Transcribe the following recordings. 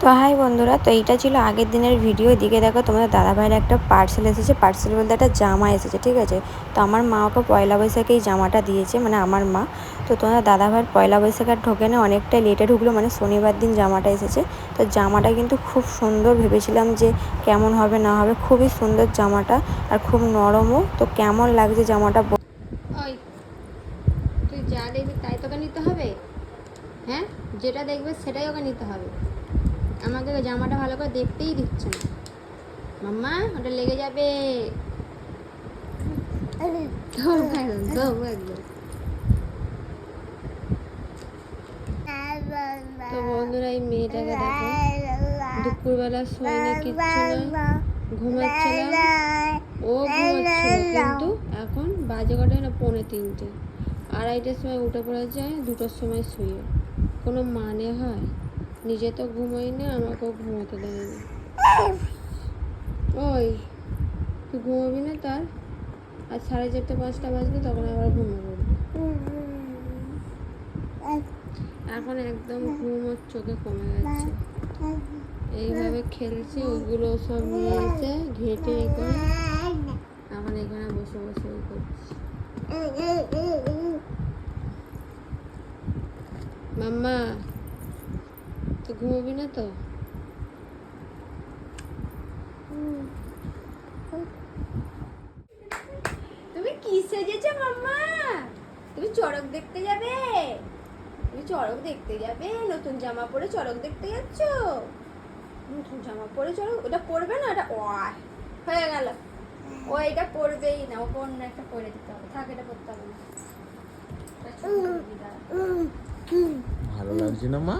তো হাই বন্ধুরা, তো এইটা ছিল আগের দিনের ভিডিও। এদিকে দেখো তোমাদের দাদাভাইয়ের একটা পার্সেল এসেছে। পার্সেল বলতে একটা জামা এসেছে, ঠিক আছে। তো আমার মা ওকে পয়লা বৈশাখে এই জামাটা দিয়েছে, মানে আমার মা। তো তোমাদের দাদাভাইয়ের পয়লা বৈশাখে আর ঢোকে না, অনেকটা লেটে ঢুকলো, মানে শনিবার দিন জামাটা এসেছে। তো জামাটা কিন্তু খুব সুন্দর, ভেবেছিলাম যে কেমন হবে না হবে, খুবই সুন্দর জামাটা আর খুব নরমও। তো কেমন লাগছে জামাটা? ওই তুই যা দেখবি তাই তোকে নিতে হবে? হ্যাঁ, যেটা দেখবে সেটাই ওকে নিতে হবে। আমাকে জামাটা ভালো করে দেখতেই দিচ্ছে না। মাম্মা, ওটা লেগে যাবে। তো বন্ধুরা, এই মেয়েটাকে দেখো, দুপুরবেলা শোয়নি, কিচ্ছু না, ঘুমাচ্ছিলাম, ও ঘুমাচ্ছিল, কিন্তু এখন বাজে কটায় না, 2:45, 2:30টার সময় উঠে পড়েছে, 2টোর সময় শুয়ে। কোনো মানে হয়? নিজে তো ঘুমোই না, আমাকেও ঘুমোতে দেয়নি। ওই, তুই ঘুমোবি না? তার আর 4:30 5টা বাজলে তখন আবার ঘুমিয়ে পড়বি। এখন একদম ঘুম ওর চোখে কমে গেছে। এইভাবে খেলছে, ওইগুলো সব নিয়ে এসে ঘেটে করে এখন এখানে বসে বসে ওই করছে। মাম্মা, তুই ঘুমোবি না তো? তুমি কি সেজেছো মাম্মা? তুমি চড়ক দেখতে যাবে? তুমি চড়ক দেখতে যাবে? নতুন জামা পরে চড়ক দেখতে যাচ্ছ? নতুন জামা পরে চড়ক? ওটা পরবে না? এটা হয়ে গেল। ও এটা পরবেই না, ওকে অন্য একটা পরে দিতে হবে। থাক, এটা পরতে হবে না। ভালো লাগছে না মা?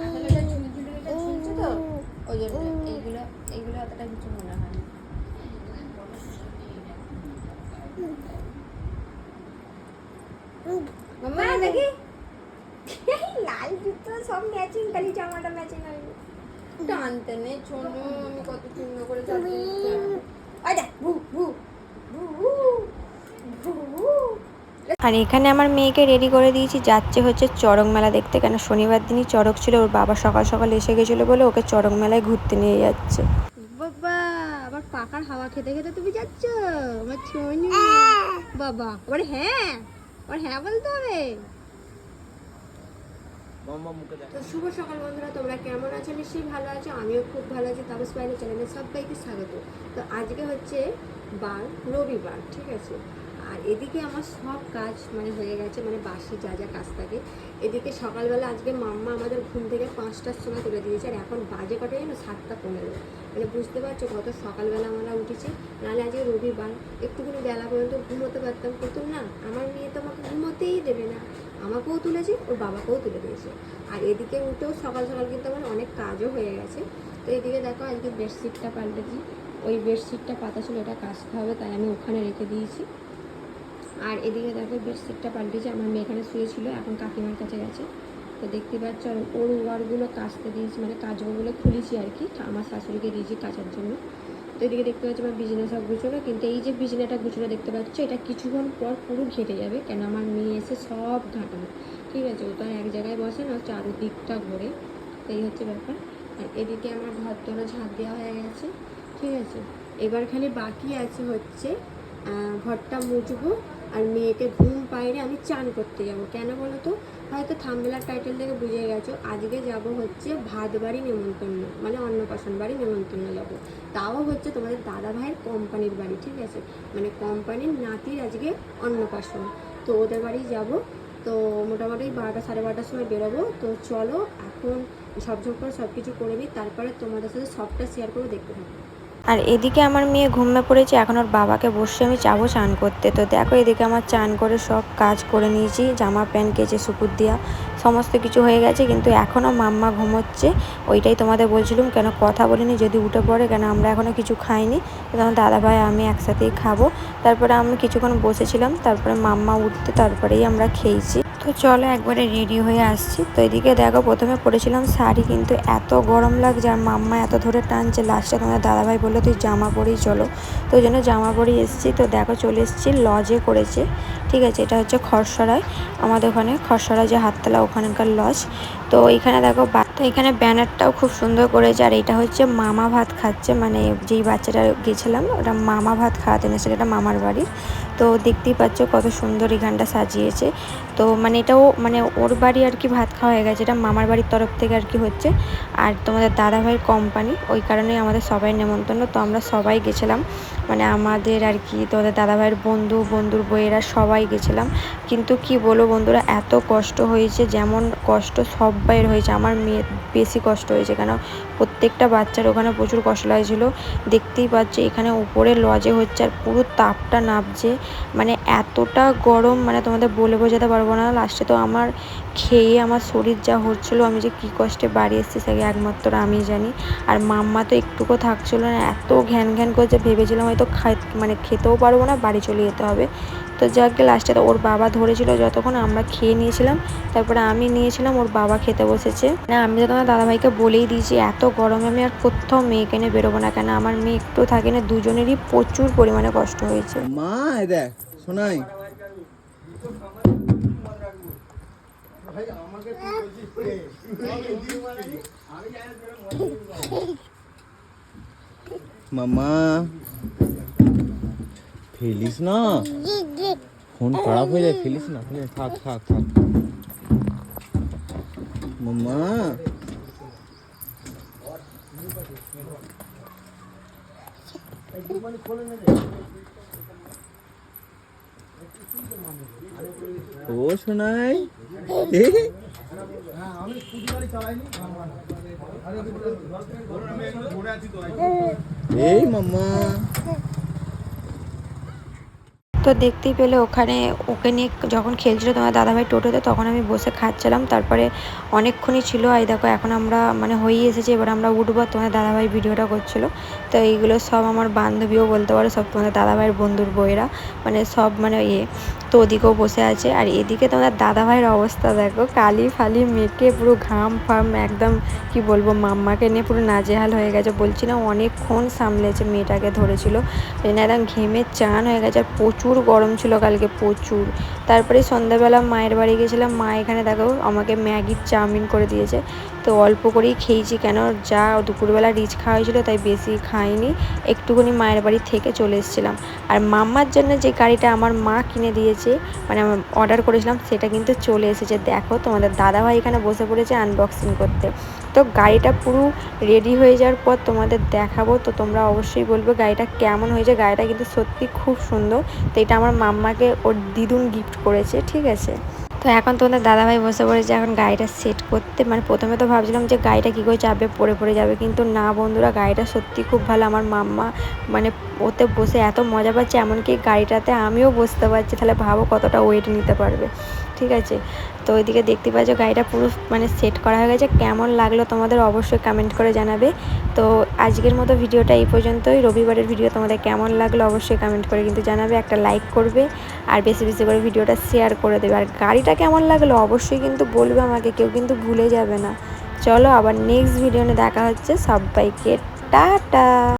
আসলে এটা ঝুলছে তো, ওই জন্য এইগুলো এইগুলো অতটা কিছু মনে হয় না। মাম্মা দেখি, লাল জুতো সব ম্যাচিং, খালি জামাটা ম্যাচিং হয়নি। টানতে নেই, শোনো, আমি কত সুন্দর করে যাচ্ছি। আচ্ছা, ভু ভু ভু ভু ভু। আর এখানে আমার মেয়েকে রেডি করে দিয়েছি, যাচ্ছে হচ্ছে চড়ক মেলা দেখতে। কেন শনিবার দিনই চড়ক ছিল, ওর বাবা সকাল সকাল এসে গেছিলো বলে ওকে চড়ক মেলায় ঘুরতে নিয়ে যাচ্ছে। বাবা, আবার পাখার হাওয়া খেতে খেতে তুমি যাচ্ছ? আমার ছোনি বাবা, আবার হ্যাঁ, আবার হ্যাঁ বলতে হবে। তো শুভ সকাল বন্ধুরা, তোমরা কেমন আছো? নিশ্চয়ই ভালো আছো, আমিও খুব ভালো আছি। তারপর স্পাইনের চ্যানেলে সবাইকে স্বাগত। তো আজকে হচ্ছে রবিবার, ঠিক আছে। আর এদিকে আমার সব কাজ মানে হয়ে গেছে, মানে বাসি যা যা কাজ থাকে। এদিকে সকালবেলা আজকে মাম্মা আমাদের ঘুম থেকে 5টার সময় তুলে দিয়েছে, আর এখন বাজে কটাই যেন 7টা 15। মানে বুঝতে পারছো কত সকালবেলা আমরা উঠেছি। নাহলে আজকে রবিবার একটুখানি বেলা পর্যন্ত ঘুমোতে পারতাম, কিন্তু না, আমার মেয়ে তো আমাকে ঘুমোতেই দেবে না। আমাকেও তুলেছে, ওর বাবাকেও তুলে দিয়েছে। আর এদিকে উঠেও সকাল সকাল কিন্তু আমার অনেক কাজও হয়ে গেছে। তো এদিকে দেখো, আজকে বেডশিটটা পাল্টেছি। ওই বেডশিটটা পাতা ছিল, ওটা কাচতে হবে, তাই আমি ওখানে রেখে দিয়েছি। আর এদিকে দেখো, বেডশিটটা পাল্টেছি, আমার মেয়ে এখানে শুয়েছিল, এখন কাকিমার কাছে গেছে। তো দেখতে পাচ্ছ, আর ওর ওয়ারগুলো কাচতে দিয়েছি, মানে কাজগুলো খুলেছি আর কি, আমার শাশুড়িকে দিয়েছি কাচার জন্য। তো এদিকে দেখতে পাচ্ছি আমার বিছানা সব গুছোলো, কিন্তু এই যে বিছানাটা গুছোলো দেখতে পাচ্ছ, এটা কিছুক্ষণ পর পুরো ঘেটে যাবে, কেন আমার মেয়ে এসে সব ঘাটাবে, ঠিক আছে। ও তো আর এক জায়গায় বসে না, চারদিকটা ঘোরে, এই হচ্ছে ব্যাপার। আর এদিকে আমার ঘর তোরা ঝাঁপ দেওয়া হয়ে গেছে, ঠিক আছে। এবার খালি বাকি আছে হচ্ছে ঘরটা মুছবো, আর মেয়েকে ঘুম পাইরে আমি চান করতে যাব। কেন বলো তো? হয়তো থাম্বনেলের টাইটেল থেকে বুঝে গেছো, আজকে যাব হচ্ছে ভাত বাড়ি নেমন্তন্ন, মানে অন্নপ্রাশন বাড়ি নেমন্তন্ন যাব। তাও হচ্ছে তোমাদের দাদা ভাইয়ের কোম্পানির বাড়ি, ঠিক আছে। মানে কোম্পানির নাতির আজকে অন্নপ্রাশন, তো ওদের বাড়ি যাব। তো মোটামুটি 12টা 12:30টার সময় বেরোবো। তো চলো এখন ঝপঝপ করে সব কিছু করে নিই, তারপরে তোমাদের সাথে সবটা শেয়ার করে দেখতে থাকবো। আর এদিকে আমার মেয়ে ঘুমিয়ে পড়েছে, এখন ওর বাবাকে বসে আমি যাবো চান করতে। তো দেখো, এদিকে আমার চান করে সব কাজ করে নিয়েছি, জামা প্যান্ট কেচে সুপুর দেওয়া সমস্ত কিছু হয়ে গেছে, কিন্তু এখনও মাম্মা ঘুমোচ্ছে। ওইটাই তোমাদের বলছিলাম, কেন কথা বলিনি, যদি উঠে পড়ে, কেন আমরা এখনও কিছু খাইনি। তখন দাদাভাই আমি একসাথেই খাবো। তারপরে আমি কিছুক্ষণ বসেছিলাম, তারপরে মাম্মা উঠতে, তারপরেই আমরা খেয়েছি। তো তো চলো একবারে রেডি হয়ে আসছি। তো এদিকে দেখো প্রথমে পরেছিলাম শাড়ি, কিন্তু এত গরম লাগছে আর মাম্মা এত ধরে টানছে, লাস্টে তোমাদের দাদাভাই বললো তুই জামা পরেই চলো। তো ওই জন্য জামা পরেই এসেছি। তো দেখো চলে এসেছি লজে করেছে, ঠিক আছে। এটা হচ্ছে খরসরায়, আমাদের ওখানে খরসরা যে হাততলা ওখানকার লজ। তো এখানে দেখো তো এখানে ব্যানারটাও খুব সুন্দর করেছে। আর এটা হচ্ছে মামা ভাত খাচ্ছে, মানে যেই বাচ্চাটা গেছিলাম ওটা মামা ভাত খাওয়াতে এনেছিল, এটা মামার বাড়ি। তো দেখতেই পাচ্ছ কত সুন্দর এখানটা সাজিয়েছে। তো মানে এটাও মানে ওর বাড়ি আর কি ভাত খাওয়া হয়ে গেছে, এটা মামার বাড়ির তরফ থেকে আর কি হচ্ছে। আর তোমাদের দাদাভাইয়ের কোম্পানি, ওই কারণে আমাদের সবাই নেমন্তন্ন। তো আমরা সবাই গেছিলাম, মানে আমাদের আর কি তোমাদের দাদাভাইয়ের বন্ধুর বইয়েরা সবাই গেছিলাম। কিন্তু কি বলবো বন্ধুরা, এত কষ্ট হয়েছে, যেমন কষ্ট সবাইয়ের হয়েছে, আমার মেয়ের বেশি কষ্ট হয়েছে, কেন প্রত্যেকটা বাচ্চার ওখানে প্রচুর কষ্ট লাগছিল। দেখতেই পাচ্ছি এখানে উপরে লজে হচ্ছে আর পুরো তাপটা নামছে, মানে এতটা গরম, মানে তোমাদের বলে বোঝাতে পারবো না। লাস্টে তো আমার খেয়ে আমার শরীর যা হচ্ছিলো, আমি যে কী কষ্টে বাড়ি এসেছি সেটা একমাত্র আমি জানি। আর মাম্মা তো একটুকু থাকছিল না, এত ঘ্যান ঘ্যান করছে, ভেবেছিলাম হয়তো মানে খেতেও পারবো না, বাড়ি চলে যেতে হবে। তো যাকে লাস্টে তো ওর বাবা ধরেছিল, যতক্ষণ আমরা খেয়ে নিয়েছিলাম, তারপরে আমি নিয়েছিলাম, ওর বাবা খেতে বসেছে। না আমি তো তোমার দাদাভাইকে বলেই দিয়েছি এত গরমে আমি আর কোথাও মেয়েকে নিয়ে বেরোবো না, কেন আমার মেয়ে একটু থাকে না, দুজনেরই প্রচুর পরিমাণে কষ্ট হয়েছে। মা দেখ শোনাই মামা ফেলিস না, ফোন খারাপ হয়ে যায়, ফেলিস না, থাক থাক থাক মামা। ও শোনাই এই মামা। তো দেখতেই পেলে ওখানে ওকে নিয়ে যখন খেলছিল তোমার দাদাভাই টোটোতে, তখন আমি বসে খাচ্ছিলাম। তারপরে অনেকক্ষণই ছিল, এই দেখো এখন আমরা মানে হয়েই এসেছি, এবার আমরা উঠবো। তোমার দাদাভাই ভিডিওটা করছিলো। তো এইগুলো সব আমার বান্ধবীও বলতে পারো, সব তোমাদের দাদাভাইয়ের বন্ধুর বইয়েরা, মানে সব মানে তো ওদিকেও বসে আছে। আর এদিকে তোমাদের দাদাভাইয়ের অবস্থা দেখো, কালি ফালি মেখে পুরো ঘাম ফাম একদম কি বলবো, মাম্মাকে নিয়ে পুরো নাজেহাল হয়ে গেছে। বলছি না অনেকক্ষণ সামলেছে, মেয়েটাকে ধরেছিল, একদম ঘেমে চান হয়ে গেছে। আর প্রচুর গরম ছিল কালকে, প্রচুর। তারপরে সন্ধ্যাবেলা মায়ের বাড়ি গেছিলাম, মা এখানে দেখো আমাকে ম্যাগির চাউমিন করে দিয়েছে। তো অল্প করেই খেয়েছি, কেন যা দুপুরবেলা রিচ খাওয়া হয়েছিলো তাই বেশি খাইনি, একটুখানি মায়ের বাড়ি থেকে চলে এসেছিলাম। আর মাম্মার জন্য যে গাড়িটা আমার মা কিনে দিয়েছে, মানে আমি অর্ডার করেছিলাম, সেটা কিন্তু চলে এসেছে। দেখো তোমাদের দাদাভাই এখানে বসে পড়েছে আনবক্সিং করতে। তো গাড়িটা পুরো রেডি হয়ে যাওয়ার পর তোমাদের দেখাবো, তো তোমরা অবশ্যই বলবে গাড়িটা কেমন হয়েছে। গাড়িটা কিন্তু সত্যি খুব সুন্দর। তো এটা আমার মাম্মাকে ওর দিদুন গিফট করেছে, ঠিক আছে। তো এখন তোমাদের দাদাভাই বসে পড়েছে এখন গাড়িটা সেট করতে। মানে প্রথমে তো ভাবছিলাম যে গাড়িটা কী করে চাপবে, পড়ে যাবে, কিন্তু না বন্ধুরা, গাড়িটা সত্যি খুব ভালো। আমার মাম্মা মানে ওতে বসে এত মজা পাচ্ছে, এমনকি গাড়িটাতে আমিও বসতে পারছি, তাহলে ভাবো কতটা ওয়েট নিতে পারবে, ঠিক আছে। তো ওইদিকে দেখতে পাচ্ছ গাড়িটা পুরো মানে সেট করা হয়ে গেছে। কেমন লাগলো তোমাদের অবশ্যই কমেন্ট করে জানাবে। তো আজকের মতো ভিডিওটা এই পর্যন্তই। রবিবারের ভিডিও তোমাদের কেমন লাগলো অবশ্যই কমেন্ট করে কিন্তু জানাবে, একটা লাইক করবে আর বেশি বেশি করে ভিডিওটা শেয়ার করে দেবে। আর গাড়িটা কেমন লাগলো অবশ্যই কিন্তু বলবে আমাকে, কেউ কিন্তু ভুলে যাবে না। চলো আবার নেক্সট ভিডিওতে দেখা হচ্ছে, সবাইকে টাটা।